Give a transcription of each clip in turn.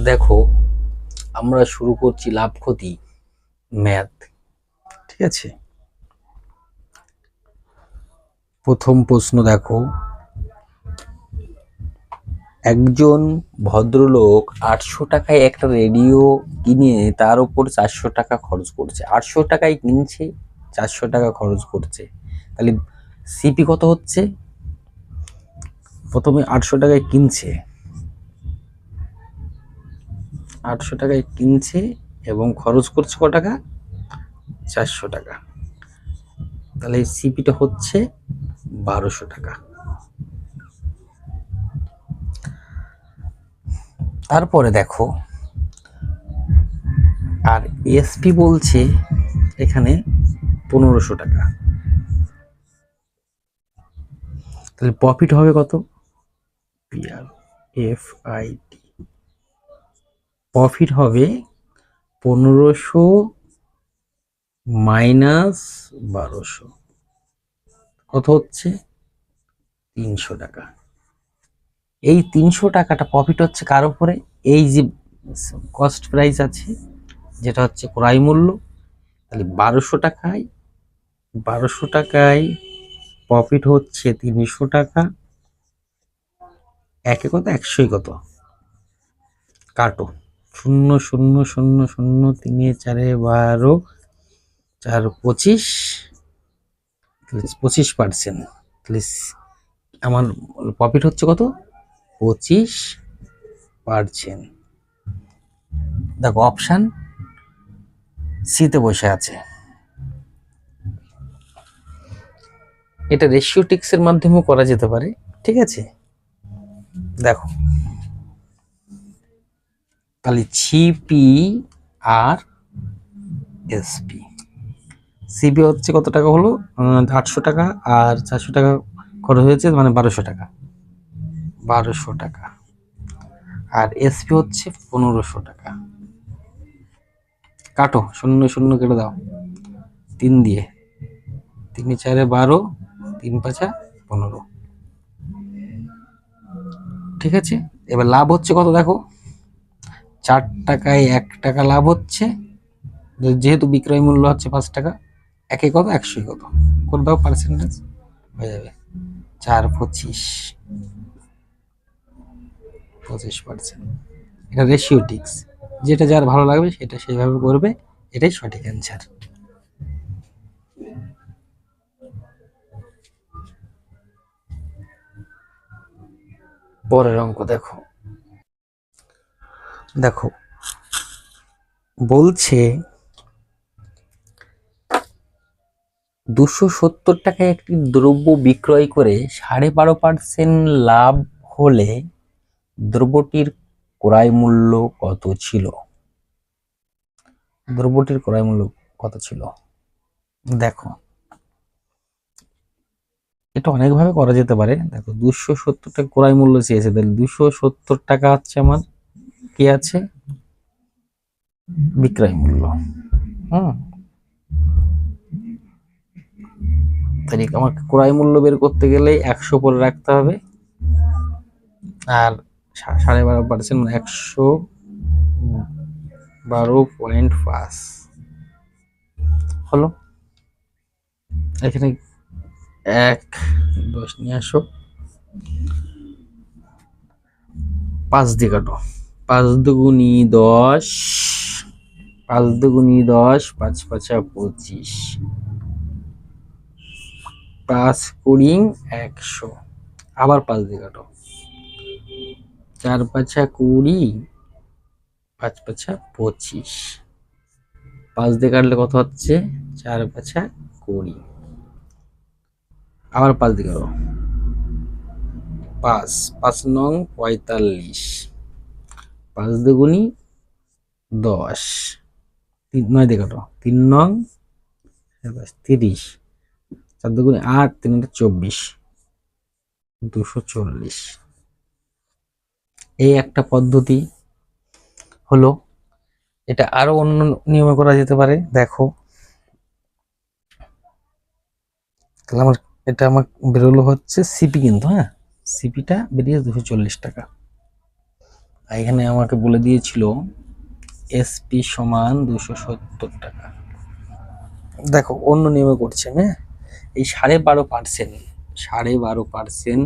দেখো, আমরা শুরু করছি লাভ ক্ষতি ম্যাথ। ঠিক আছে, প্রথম প্রশ্ন দেখো, একজন ভদ্রলোক 800 টাকায় একটা রেডিও কিনে তার উপর 400 টাকা খরচ করছে। 800 টাকায় কিনছে, 400 টাকা খরচ করছে, তাহলে সিপি কত হচ্ছে? প্রথমে 800 টাকায় কিনছে, 800 টাকায় কিনছে এবং খরচ করছে কত টাকা? 400 টাকা। তাহলে সিপিটা হচ্ছে 1200 টাকা। তারপরে দেখো, আর এসপি বলছে এখানে 1500 টাকা, তাহলে প্রফিট হবে কত? PRFIT প্রফিট হবে 1500 মাইনাস 1200, কত হচ্ছে? 300 টাকা। এই 300 টাকাটা প্রফিট হচ্ছে কার উপরে? এই যে কস্ট প্রাইস আছে যেটা হচ্ছে ক্রয় মূল্য, তাহলে 1200 টাকায় প্রফিট হচ্ছে 300 টাকা। একে কত, 100 কত, কাটো, 0 0 0 0 3 4 12 4 25, 25%। তাহলে আমার প্রফিট হচ্ছে কত? 25%। দেখো অপশান সিতে বসে আছে। এটা রেশিও টিক্সের মাধ্যমেও করা যেতে পারে। ঠিক আছে, দেখো তাহলে সিপি আর এসপি। সিপি হচ্ছে কত টাকা হলো? 800 টাকা, আর 400 টাকা খরচ হয়েছে, মানে 1200 টাকা। 1200 টাকা। আর এসপি হচ্ছে 1500 টাকা। কাটো, 0 0 কেটে দাও 3 দিয়ে, 3 4 12, 3 5 15। ঠিক আছে, এবার লাভ হচ্ছে কত দেখো, 4 টাকায় 1 টাকা লাভ হচ্ছে, যেহেতু বিক্রয় মূল্য হচ্ছে 5 টাকা। একে কত, 100 কত করে দাও, পার্সেন্টেজ হয়ে যাবে 4 25, 25%। এটা রেশিও টিক্স, যেটা যার ভালো লাগবে সেটা সেইভাবে করবে, এটাই সঠিক অ্যান্সার। পরের অঙ্ক দেখো, দেখো বলছে 270 টাকায় একটি দ্রব্য বিক্রয় করে 12.5% লাভ হলে দ্রব্যটির ক্রয় মূল্য কত ছিল? দ্রব্যটির ক্রয় মূল্য কত ছিল? দেখো এটা অনেকভাবে করা যেতে পারে। দেখো 270 টাকা ক্রয় মূল্য চেয়েছে, তাহলে 270 টাকা হচ্ছে আমার কি আছে? বিক্রয় মূল্য। তাহলে আমাকে ক্রয় মূল্য বের করতে গেলে 100 পরে রাখতে হবে, আর 12.5% মানে 112.5 হলো। এখানে 10 নিয়ে আসো, 5 দিয়ে কাটো, 5 দুগুনি 10, 5 দুগুনি 10, 5 5 25, 5 20 100, আবার 5 দিয়ে কাটো, 4 5 20, 5 5 25, 5 দিয়ে কাটলে কত হচ্ছে? 4 5 20, আবার 5 দিয়ে কাটো, 5 5 নং 45, 5 দুগুনি 10, 9 দিয়ে কাটো, 3 নং 30, 4 দুগুনি 8, 3 24, 240। এই একটা পদ্ধতি হলো। এটা আরো অন্য নিয়মে করা যেতে পারে। দেখো তাহলে আমার বেরোলো হচ্ছে সিপি, কিন্তু হ্যাঁ সিপিটা বেরিয়ে 240 টাকা। এখানে আমাকে বলে দিয়েছিল এসপি সমান 270 টাকা। দেখো অন্য নিয়মে করছে, হ্যাঁ। এই 12.5%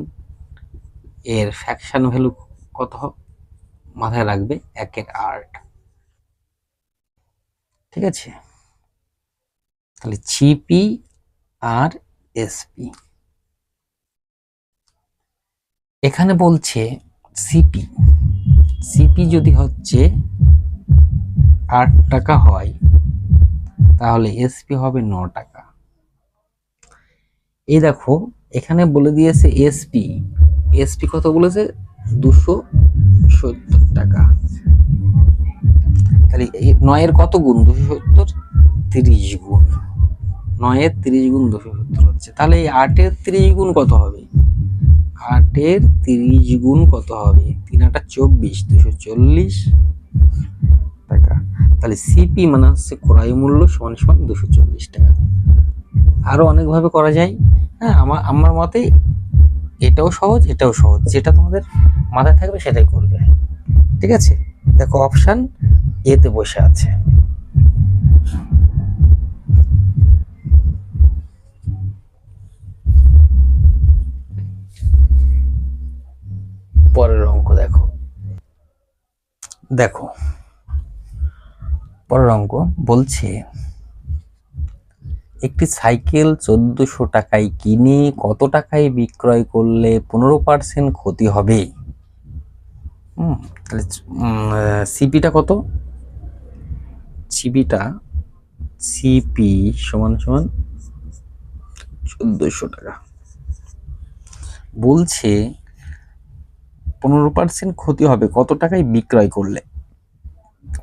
এর ফ্র্যাকশন ভ্যালু কত মাথায় রাখবে, 1/8। ঠিক আছে, তাহলে জিপি আর এসপি। এখানে বলছে সিপি, সিপি যদি হচ্ছে 8 টাকা হয় তাহলে এসপি হবে 9 টাকা। এই দেখো এখানে বলে দিয়েছে এসপি, এসপি কত বলেছে, 270 টাকা। তাহলে 9 এর কত গুণ 270, 30 গুণ। 9 এর 30 গুণ 270 হচ্ছে, তাহলে এই 8 এর 30 গুণ কত হবে, 8 এর 30 গুণ কত হবে, 3 8 24, 240 টাকা। তাহলে সিপি মানে হচ্ছে ক্রয় মূল্য সমান সমান 240 টাকা। আরো অনেকভাবে করা যায়, হ্যাঁ। আমার মতে এটাও সহজ, এটাও সহজ, যেটা তোমাদের মাথায় থাকবে সেটাই করবে। ঠিক আছে, দেখো অপশন এতে বসে আছে। পরের অঙ্ক দেখো, দেখো পরের অঙ্ক বলছে একটি সাইকেল 1400 টাকায় কিনে কত টাকায় বিক্রয় করলে 15% ক্ষতি হবে। তাহলে সিপিটা কত, সিপিটা সিপি সমান সমান 1400 টাকা। বলছে 15% ক্ষতি হবে কত টাকায় বিক্রয় করলে।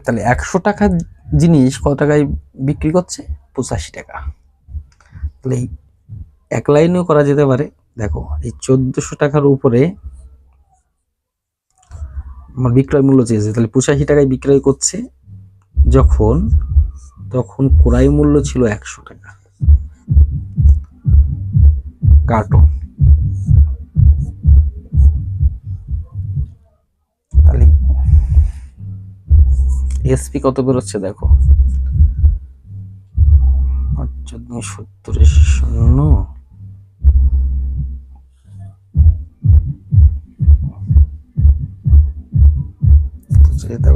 তাহলে 100 টাকার জিনিস কত টাকায় বিক্রি করছে, 85 টাকা। তাহলে এক লাইনেও করা যেতে পারে। দেখো এই 1400 টাকার উপরে আমার বিক্রয় মূল্য চেয়েছে, তাহলে 85 টাকায় বিক্রয় করছে যখন, তখন ক্রয় মূল্য ছিল 100 টাকা। কাটো, তাহলে এসপি কত বেরোচ্ছে দেখো, 70 শূন্য,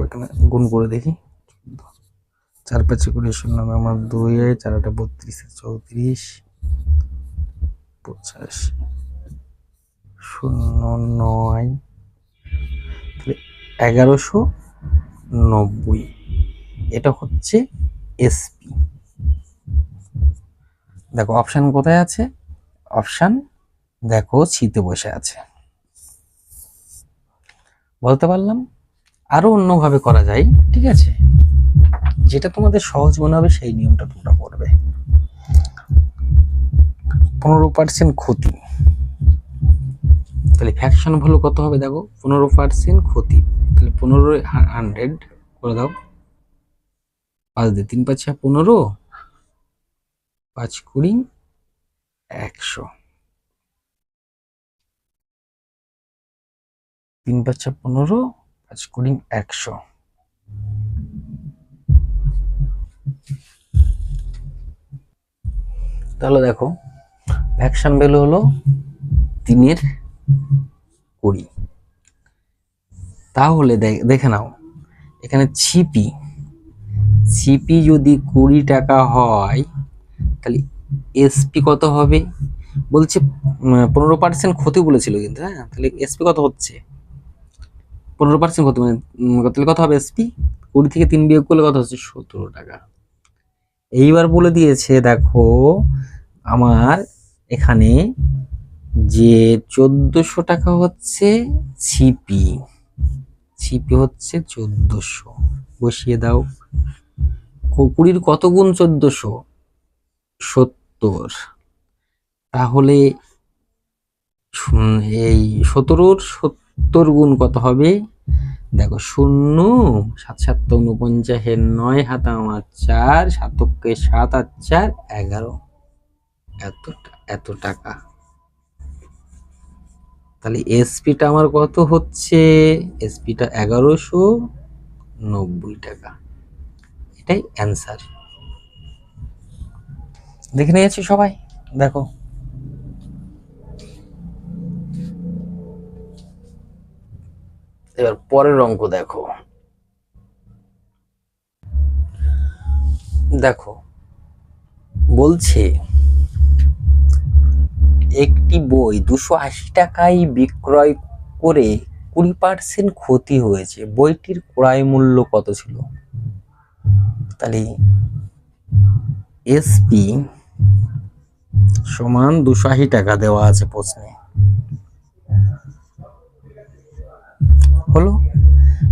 এখানে গুণ করে দেখি, 4 5 20 শূন্য, আমার 2 4 8 32 34 85 09, 1190। এটা হচ্ছে এসপি। দেখো অপশন কোথায় আছে, অপশন দেখো সিতে বসে আছে। বলতে পারলাম, আরো অন্যভাবে করা যায়। ঠিক আছে, যেটা তোমাদের সহজ মনে হবে সেই নিয়মটা তোমরা করবে। 15% ক্ষতি, তাহলে ফ্র্যাকশন ভ্যালু কত হবে দেখো, 15% ক্ষতি, তাহলে 15 করে দাও, 5 দিয়ে 3 5 15, 5 20 100, 3 5 15, 5 20 100। তাহলে দেখো ফ্র্যাকশন ভ্যালু হলো 3/20। তাহলে দেখে নাও এখানে সিপি, সিপি যদি 20 টাকা হয় তাহলে এসপি কত হবে, বলছে 15% ক্ষতি বলেছিল কিন্তু, হ্যাঁ। তাহলে এসপি কত হচ্ছে, 15% ক্ষতি মানে তাহলে কত হবে এসপি, 20 থেকে 3 বিয়োগ করলে কত হচ্ছে, 17 টাকা। এইবার বলে দিয়েছে দেখো আমার এখানে যে 1400 টাকা হচ্ছে সিপি, সিপি হচ্ছে 1400, বসিয়ে দাও। 20 কত গুণ 1400, 70। তাহলে এই 17 গুণ কত হবে, দেখো 0 7 7 49, 9 হাত আমার 4, 7 7 আর 4 11, এত টাকা। তাহলে এসপিটা আমার কত হচ্ছে, এসপিটা 1190 টাকা। এটাই অ্যান্সার। দেখে নিয়েছি সবাই, দেখো এবার পরের অঙ্ক দেখো। দেখো বলছে একটি বই 280 টাকায় বিক্রয় করে 20% ক্ষতি হয়েছে, বইটির ক্রয় মূল্য কত ছিল? তাহলে এসপি সমান 280 টাকা দেওয়া আছে প্রশ্নে, হলো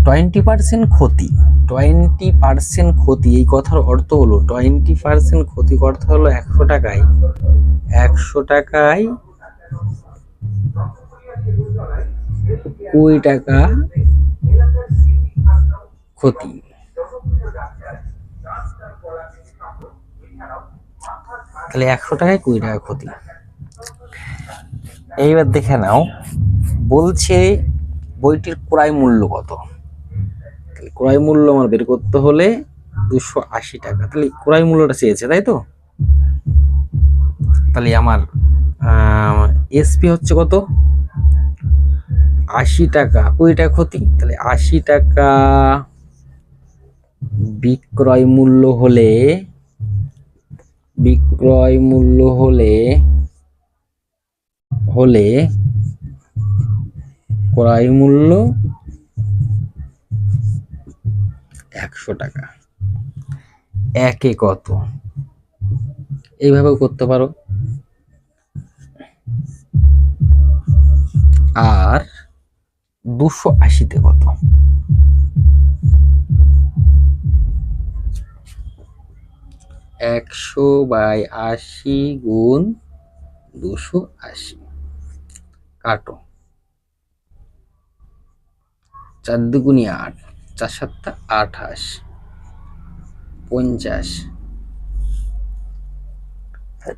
20% ক্ষতি। 20% ক্ষতি, এই কথার অর্থ হলো 20% ক্ষতি করতে হলো 100 টাকায়, 100 টাকায় 20 টাকা ক্ষতি। তাহলে 100 টাকায় 20 টাকা ক্ষতি। এইবার দেখে নাও, বলছে বইটির ক্রয় মূল্য কত। তাহলে ক্রয় মূল্য আমার বের করতে হলে 280 টাকা, তাহলে ক্রয় মূল্যটা চেয়েছে তাই তো। তাহলে আমার এসপি হচ্ছে কত, 80 টাকা, 20 টাকা ক্ষতি। তাহলে 80 টাকা বিক্রয় মূল্য হলে, বিক্রয় মূল্য হলে হলে ক্রয় মূল্য 100 টাকা। একে কত, এইভাবেও করতে পারো। আর 280-তে কত, 100/80 গুণ 280, কাটো, 4 দুগুণে 8, 4 7 28, 50,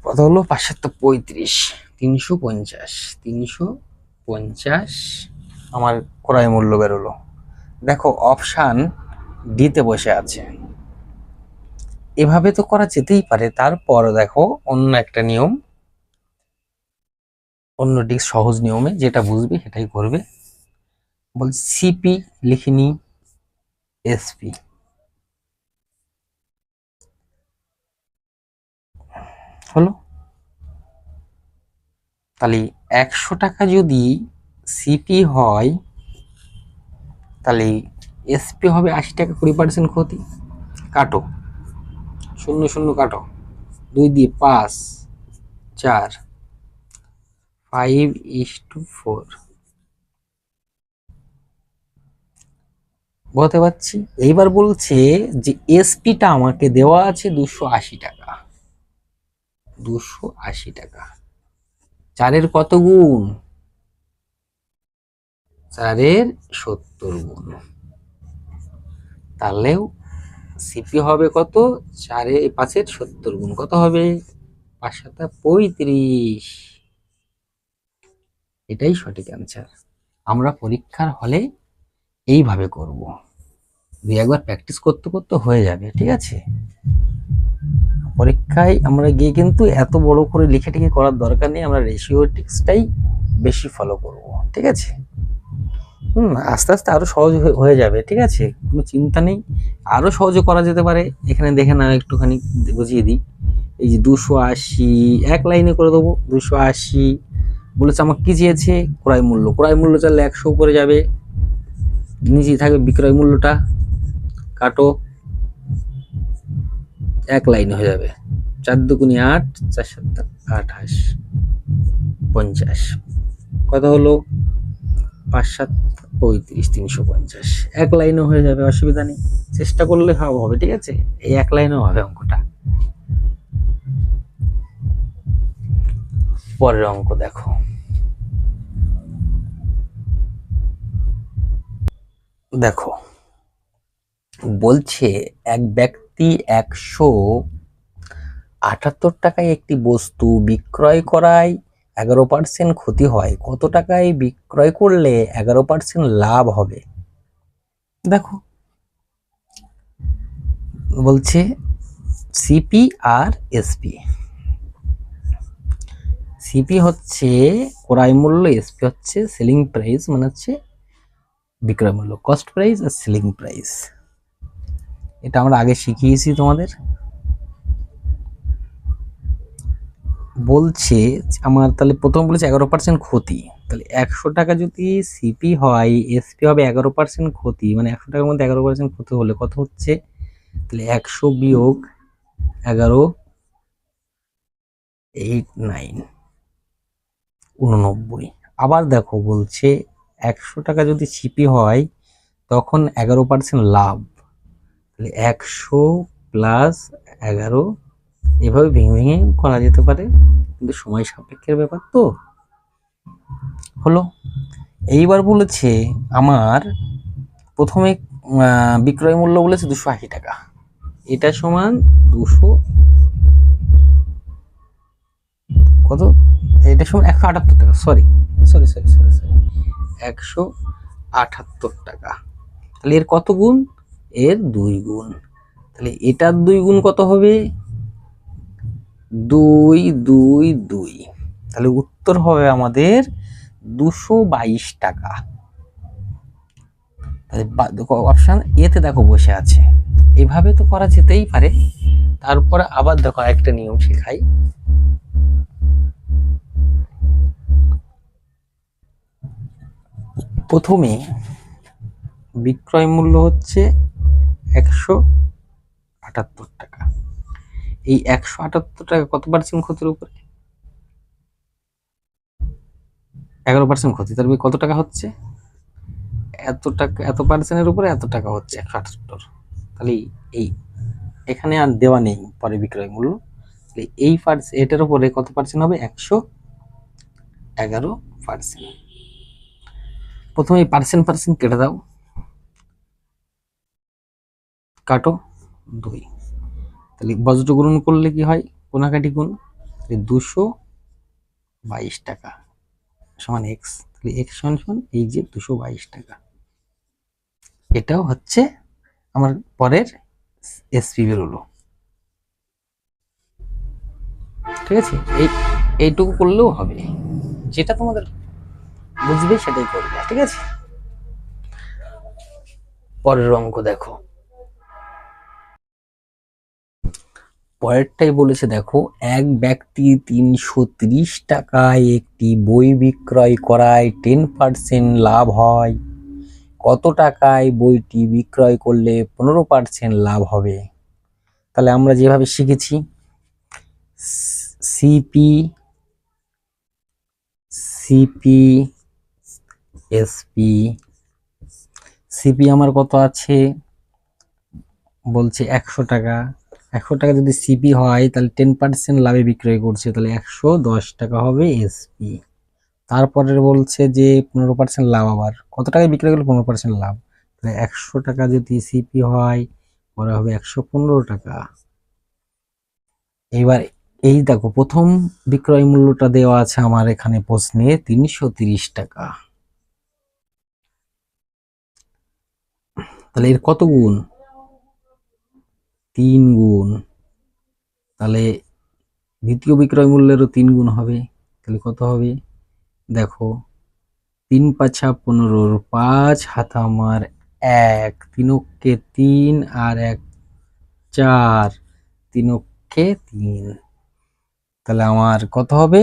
কত হলো 5 7 35, 350, 350 আমার ক্রয় মূল্য বেরোলো। দেখো অপশান ডিতে বসে আছে, এভাবে তো করা যেতেই পারে। তারপর দেখো অন্য একটা নিয়ম, অন্যটি সহজ নিয়মে যেটা বুঝবে সেটাই করবে। বলছি সিপি লিখিনি, এসপি হলো। তাহলে 100 টাকা যদি সিপি হয়, তাহলে এসপি হবে 80 টাকা, 20% ক্ষতি। কাটো, 0 0 কাটো, 2 দিয়ে 5 4, 5:4। বলতে পারছি। এইবার বলছে যে এসপিটা আমাকে দেওয়া আছে 280 টাকা, 280 টাকা, 4-এর কত গুণ, 4-এর 70 গুণ। তাহলেও সিপি হবে কত, 5-এর 70 গুণ, কত হবে 5 7 35। এটাই সঠিক অ্যান্সার। আমরা পরীক্ষার হলে এইভাবে করব, দুই একবার প্র্যাকটিস করতে করতে হয়ে যাবে, ঠিক আছে। পরীক্ষায় আমরা গিয়ে কিন্তু এত বড় করে লিখে টিখে করার দরকার নেই, আমরা রেশিও ট্রিক্সটাই বেশি ফলো করব, ঠিক আছে। আস্তে আস্তে আরো সহজ হয়ে যাবে, ঠিক আছে, কোনো চিন্তা নেই, আরো সহজে করা যেতে পারে। এখানে দেখে না একটুখানি বুঝিয়ে দিই। এই যে 280 এক লাইনে করে দেবো, 280 বলেছে আমাকে কি চেয়েছে, ক্রয় মূল্য। ক্রয় মূল্য চাইলে 100 উপরে যাবে, নিচে থাকবে বিক্রয় মূল্যটা, কাটো, এক লাইনে হয়ে যাবে, 4 দুগুণে 8, 4 7 28, 50, কত হলো 5 7 35, 350, এক লাইনে হয়ে যাবে, অসুবিধা নেই, চেষ্টা করলে হবে, ঠিক আছে। এই এক লাইনেও হবে অঙ্কটা। পরের অঙ্ক দেখো। দেখো বলছে এক ব্যক্তি 178 টাকায় একটি বস্তু বিক্রয় করায় 11% ক্ষতি হয়, কত টাকায় বিক্রয় করলে 11% লাভ হবে? দেখো বলছে সিপি আর এসপি। সিপি হচ্ছে ক্রয় মূল্য, এসপি হচ্ছে সেলিং প্রাইস, মানে হচ্ছে বিক্রয় মূল্য, কস্ট প্রাইস আর সেলিং প্রাইস। এটা আমরা আগে শিখিয়েছি তোমাদের। বলছে আমার, তাহলে প্রথম বলেছে 11% ক্ষতি, তাহলে 100 টাকা যদি সিপি হয়, এসপি হবে 11% ক্ষতি, মানে 100 টাকার মধ্যে 11% ক্ষতি হলে কত হচ্ছে? তাহলে 100 বিয়োগ 11, 8, 9, 89। আবার দেখো বলছে 100 টাকা যদি সিপি হয় তখন 11% লাভ, তাহলে 100 প্লাস 11, এভাবে ভেঙে ভেঙে করা যেতে পারে, কিন্তু সময় সাপেক্ষের ব্যাপার তো। হলো। এইবার বলেছে আমার প্রথমে বিক্রয় মূল্য বলেছে 280 টাকা, এটা সমান 200 কত, এটা সমান 178 টাকা, sorry sorry sorry sorry sorry 178 টাকা। তাহলে এর কত গুণ? এর 2 গুণ। তাহলে এটার 2 গুণ কত হবে? 2 2 2। তাহলে উত্তর হবে আমাদের 222 টাকা। অপশন এতে দেখো বসে আছে। এভাবে তো করা যেতেই পারে। তারপরে আবার দেখো একটা নিয়ম শেখাই। প্রথমে বিক্রয় মূল্য হচ্ছে 178 টাকা, এই 178 টাকা কত পার্সেন্ট ক্ষতির উপরে? 11% ক্ষতি, তার কত টাকা হচ্ছে? এত টাকা, এত পার্সেন্টের উপরে এত টাকা হচ্ছে 178। তাহলে এই এখানে আর দেওয়া নেই পরে বিক্রয় মূল্য, এই এটার উপরে কত পার্সেন্ট হবে? 111%। প্রথমে এই পার্সেন্ট পার্সেন্ট কেটে দাও, কাটো 2, তাহলে বজ্র গুণ করলে কি হয়? কোনাকাটি গুণ, 222 টাকা সমান এক্স, তাহলে এক্স সমান সমান এই যে 222 টাকা। এটাও হচ্ছে আমার পরের এসপি বেরোলো। ঠিক আছে, এইটুকু করলেও হবে, যেটা তোমাদের বুঝবে সেটাই করবে। ঠিক আছে, পরের অঙ্ক দেখো। পরেরটাই বলেছে দেখো, এক ব্যক্তি 330 টাকায় একটি বই বিক্রয় করায় 10% লাভ হয়, কত টাকায় বইটি বিক্রয় করলে 15% লাভ হবে? তাহলে আমরা যেভাবে শিখেছি, সিপি সিপি এসপি। সিপি আমার কত আছে? বলছে 100 টাকা। 100 টাকা যদি সিপি হয় তাহলে 10% লাভে বিক্রয় করছে, তাহলে 110 টাকা হবে এসপি। তারপরে বলছে যে 15% লাভ, আবার কত টাকায় বিক্রয় করলে 15% লাভ, তাহলে 100 টাকা যদি সিপি হয় পরে হবে 115 টাকা। এবার এই দেখো প্রথম বিক্রয় মূল্যটা দেওয়া আছে আমার এখানে প্রশ্নে 330 টাকা, তাহলে এর কত গুণ? 3 গুণ। তাহলে দ্বিতীয় বিক্রয় মূল্যেরও 3 গুণ হবে, তাহলে কত হবে? দেখো 3 পাঁচা 15, 5 হাত আমার 1, 3 3 আর 1 4, 3 3। তাহলে আমার কত হবে?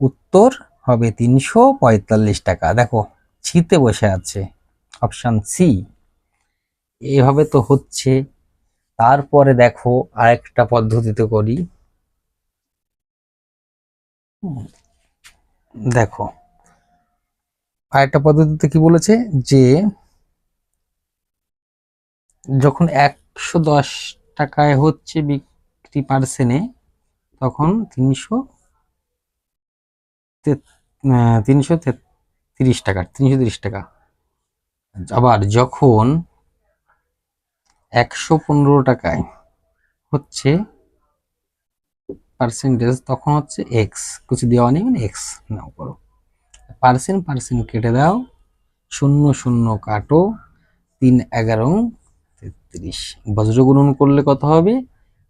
উত্তর হবে 345 টাকা। দেখো ছিতে বসে আছে, অপশন সি। এভাবে তো হচ্ছে। তারপরে দেখো আরেকটা পদ্ধতিতে করি। দেখো আরেকটা পদ্ধতিতে কি বলেছে, যে যখন 110 টাকায় হচ্ছে বিক্রি পার্সেন্টে, তখন 330 টাকা, 330 টাকা। আবার যখন 115 টাকায় হচ্ছে পার্সেন্টেজ, তখন হচ্ছে এক্স, কিছু দেওয়া নেই মানে এক্স নাও করো। পার্সেন্ট পার্সেন্ট কেটে দাও, শূন্য শূন্য কাটো, 3 × 11 = 33, বজ্র গুণন করলে কত হবে?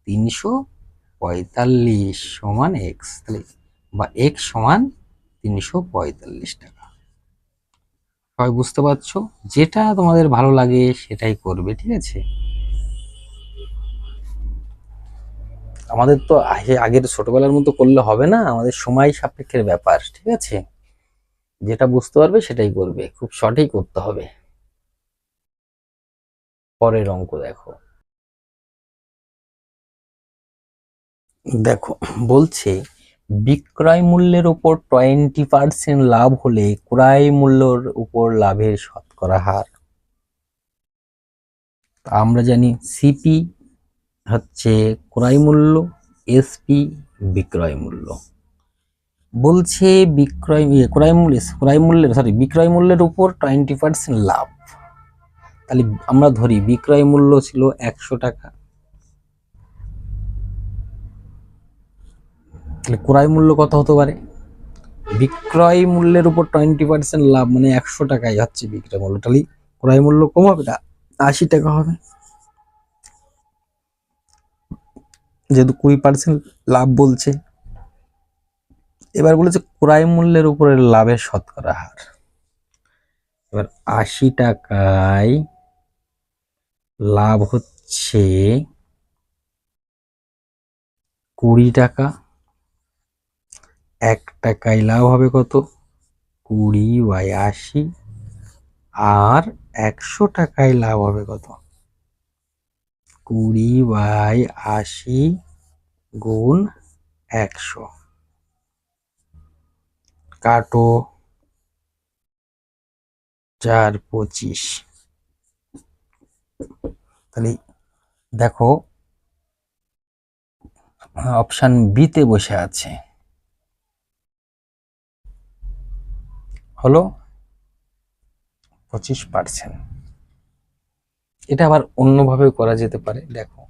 345 সমান এক্স, তাহলে বা এক্স সমান 345 টাকা। সবাই বুঝতে পারছো? যেটা তোমাদের ভালো লাগে সেটাই করবে, ঠিক আছে? আমাদের তো আগের ছোটবেলার মতো করলে হবে না, আমাদের সময় সাপেক্ষের ব্যাপার, ঠিক আছে? যেটা বুঝতে পারবে সেটাই করবে, খুব শর্টেই করতে হবে। পরের অঙ্ক দেখো। দেখো বলছে বিক্রয় মূল্যের উপর 20% লাভ হলে ক্রয় মূল্যের উপর লাভের শতকরা হার। আমরা জানি সিপি হচ্ছে ক্রয় মূল্য, এসপি বিক্রয় মূল্য। বলছে বিক্রয় মূল্যের উপর 20% লাভ। তাহলে আমরা ধরি বিক্রয় মূল্য ছিল 100 টাকা, তাহলে ক্রয় মূল্য কত হতে পারে? বিক্রয় মূল্যের উপর 20% লাভ মানে 100 টাকাই হচ্ছে বিক্রয় মূল্য, তাহলে ক্রয় মূল্য কম হবে না, 80 টাকা হবে। যেহেতু 20% লাভ বলছে, এবার বলেছে ক্রয় মূল্যের উপরে লাভের শতকরা হার। এবার 80 টাকায় লাভ হচ্ছে 20 টাকা, 1 টাকায় লাভ হবে কত? 20/80, আর 100 টাকায় লাভ হবে কত? 20/80 গুণ 100, কাটো 4/25। তাহলে দেখো অপশন বি তে বসে আছে, হলো 25%। এটা আবার অন্যভাবে করা যেতে পারে, দেখো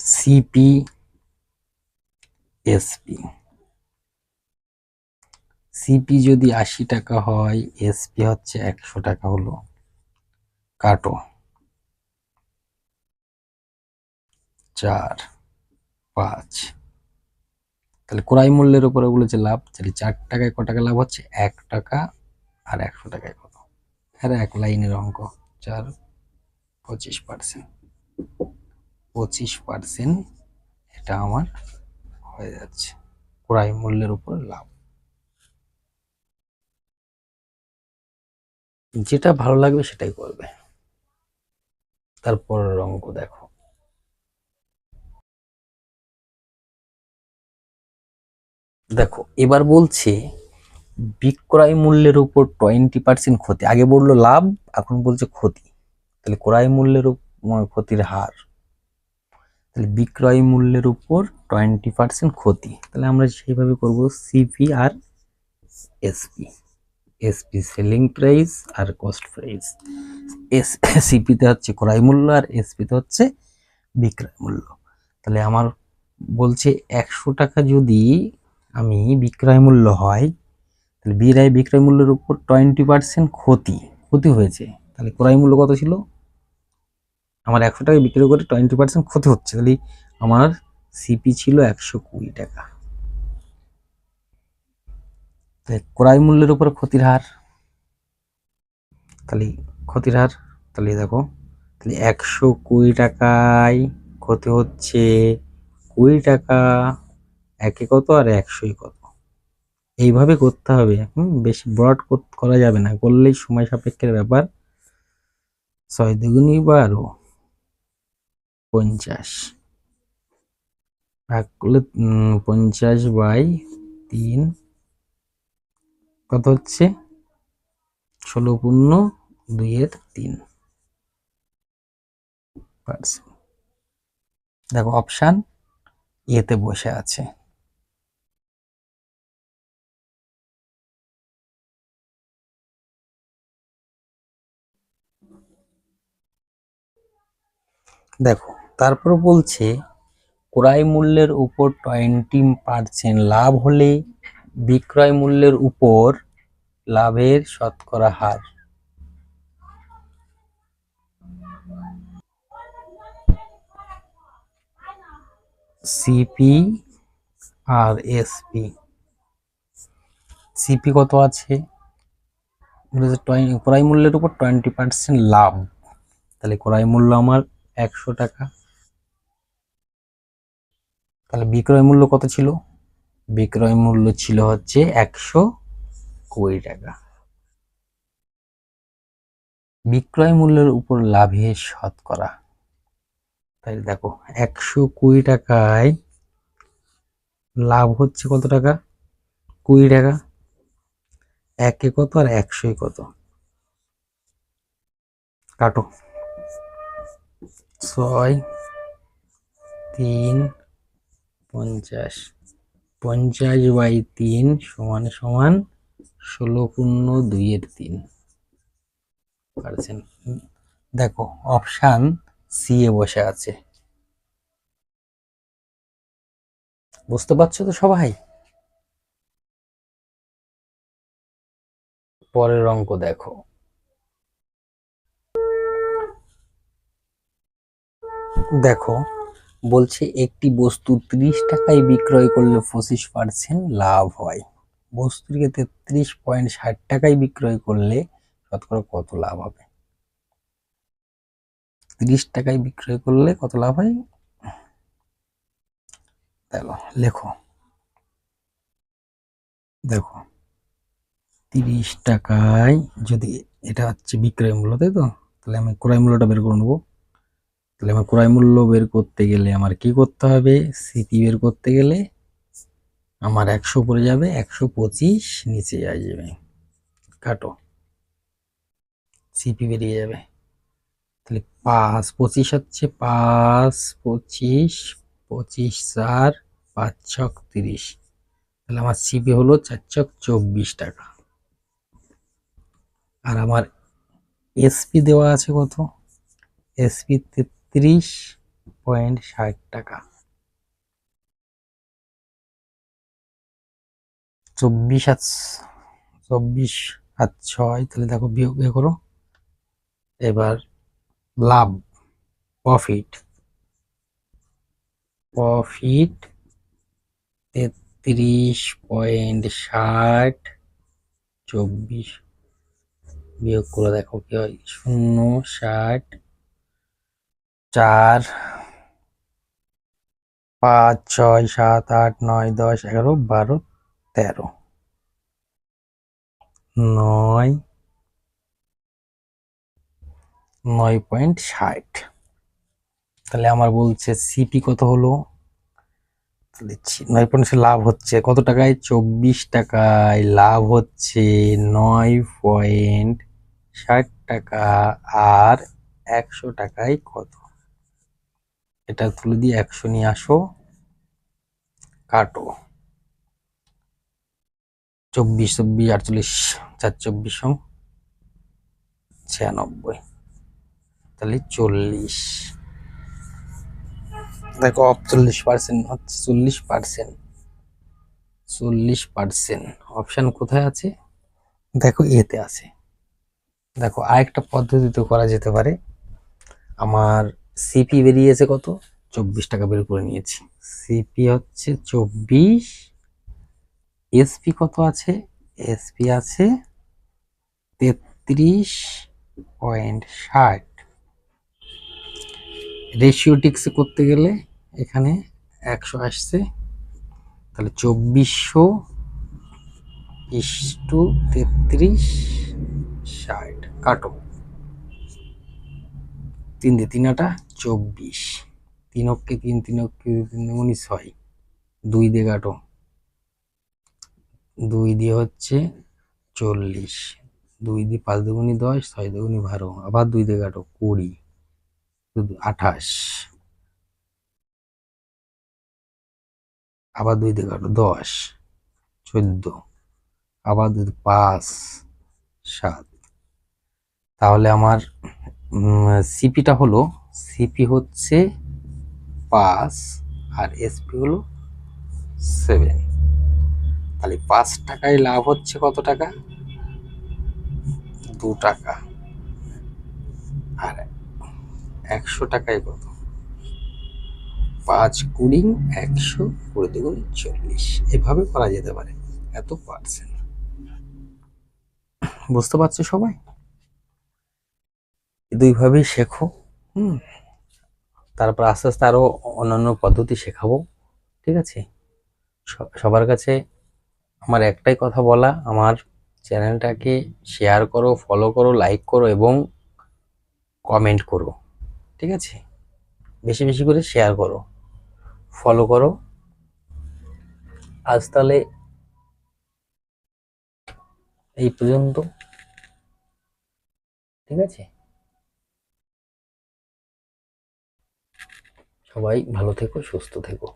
সিপি এসপি, সিপি যদি 80 টাকা হয়, এসপি হচ্ছে 100 টাকা, হলো কাটো 4/5। তাহলে ক্রয় মূল্যের উপরে বলেছে লাভ, তাহলে 4 টাকায় ক টাকা লাভ হচ্ছে? 1 টাকা, আর 100 টাকায় কত? আর এক লাইনের অঙ্ক, 4 25%, 25% এটা আমার হয়ে যাচ্ছে ক্রয় মূল্যের উপর লাভ। যেটা ভালো লাগবে সেটাই করবে। তারপরের অঙ্ক দেখো। দেখো এবার বলছে বিক্রয় মূল্যের উপর 20% ক্ষতি, আগে বললো লাভ, এখন বলছে ক্ষতি, তাহলে ক্রয় মূল্যের ক্ষতির হার। তাহলে বিক্রয় মূল্যের উপর 20% ক্ষতি, তাহলে আমরা সেইভাবে করব সিপি আর এসপি। এসপি সেলিং প্রাইস আর কস্ট প্রাইস, সিপিতে হচ্ছে ক্রয় মূল্য আর এসপিতে হচ্ছে বিক্রয় মূল্য। তাহলে আমার বলছে 100 টাকা যদি আমি বিক্রয় মূল্য হয়, তাহলে বিক্রয় মূল্যের উপর 20% ক্ষতি হয়েছে, তাহলে ক্রয় মূল্য কত ছিল? আমার 100 টাকা বিক্রি করে 20% ক্ষতি হচ্ছে, তাহলে আমার সিপি ছিল 120 টাকা। ক্রয় মূল্যের উপর ক্ষতির হার, তাহলে ক্ষতির হার, তাহলে দেখো তাহলে 120 টাকায় ক্ষতি হচ্ছে 20 টাকা, একে কত আর 100 কত, এইভাবে করতে হবে। বেশি ব্রড করা যাবে না, করলেই সময় সাপেক্ষের ব্যাপার। 6 দুগুণী 12, 50 ভাগ করলে 50/3 কত হচ্ছে? 16/2/3%। দেখো অপশান এতে বসে আছে। দেখো তারপর বলছে ক্রয় মূল্যের উপর 20% লাভ হলে বিক্রয় মূল্যের উপর লাভের শতকরা হার। সিপি আর এসপি। সিপি কত আছে, ক্রয় মূল্যের উপর 20% লাভ, তাহলে ক্রয় মূল্য আমার 100 টাকা। তাহলে বিক্রয় মূল্য কত ছিল, বিক্রয় মূল্য ছিল হচ্ছে 120 টাকা। বিক্রয় মূল্যের উপর লাভের শতকরা, তাই দেখো 120 টাকায় লাভ হচ্ছে কত টাকা, 20 টাকা। একে কত আর 100 কত, কাটো। 6 3 50, 50/3 সমান সমান 16.2/3%। দেখো অপশান সি এ বসে আছে, বুঝতে পারছো তো সবাই। পরের অঙ্ক দেখো, দেখো বলছে একটি বস্তু 30 টাকায় বিক্রয় করলে 25% লাভ হয়, বস্তুটিকে 33.60 টাকায় বিক্রয় করলে শতকরা কত লাভ হবে। 30 টাকায় বিক্রয় করলে কত লাভ হয়, দেখো লেখো। দেখো 30 টাকায় যদি, এটা হচ্ছে বিক্রয় মূল্য তাই তো, তাহলে আমি ক্রয় মূল্যটা বের করে নেবো। তাহলে আমার ক্রয় মূল্য বের করতে গেলে আমার কি করতে হবে, সিপি বের করতে গেলে আমার 100 পড়ে যাবে, 125 নিচে আসবে, কাটো, সিপি বেরিয়ে যাবে। তাহলে 5 25 হচ্ছে 5 25 25 4 5 ছক 30, তাহলে আমার সিপি হলো 4 ছক 24 টাকা। আর আমার এসপি দেওয়া আছে কত, এসপি 33.60 টাকা। 24 আর 24 আর 6, তাহলে দেখো বিয়োগ করো। এবার লাভ, প্রফিট, প্রফিট 33.60, 24 বিয়োগ করে দেখো কি হয়, 0 60 4 5 6 7 8 9 10 11 12 13, 9.60। তাহলে আমার বলছে সিপি কত হলো, লিখছি 9.60 লাভ হচ্ছে কত টাকায়, 24 টাকায় লাভ হচ্ছে 9.60 টাকা। আর 100 টাকায় কত, এটা তুলে দিয়ে 100 নিয়ে আসো, কাটো। 24 24 48 4 24 96, তাহলে 40। দেখো 40% হচ্ছে 40%, 40% অপশন কোথায় আছে, দেখো এতে আছে। দেখো আরেকটা পদ্ধতিতে করা যেতে পারে, আমার সিপি বেরিয়েছে কত, 24 টাকা বের করে নিয়েছি, সিপি হচ্ছে 24, এসপি কত আছে, এসপি আছে 33.60। রেশিও টিক্স করতে গেলে এখানে 100 আসছে, তাহলে 2400 ইস্টু 33.60, কাটো। 3 দিয়ে 3 আটা 24, 3 অক্ষে 3 3 অক্ষে 3 19 হয়, 2 দিয়ে কাটো, 2 দিয়ে হচ্ছে 40, 2 দিয়ে 5 দুগুনি 10, 6 দুগুনি 12, আবার 2 দিয়ে কাটো 20, 28, আবার 2 দিয়ে কাটো 10, 14, আবার 2 5 7। তাহলে আমার সিপিটা হলো সিপি হচ্ছে 5 আর এসপি হলো 7। তাহলে 5 টাকায় লাভ হচ্ছে কত টাকা? 2 টাকা। আর 100 টাকায় কত? 5 20 100 করে দ্বিগুণ 40। এভাবে করা যেতে পারে, এত পার্সেন্ট। বুঝতে পারছো সবাই? দুইভাবেই শেখো। তারপর আস্তে আস্তে আরো অন্যান্য পদ্ধতি শেখাবো। ঠিক আছে? সবার কাছে আমার একটাই কথা বলা, আমার চ্যানেলটাকে শেয়ার করো, ফলো করো, লাইক করো এবং কমেন্ট করো। ঠিক আছে? বেশি বেশি করে শেয়ার করো, ফলো করো। আজ তাহলে এই পর্যন্ত। ঠিক আছে? সবাই ভালো থেকো, সুস্থ থেকো।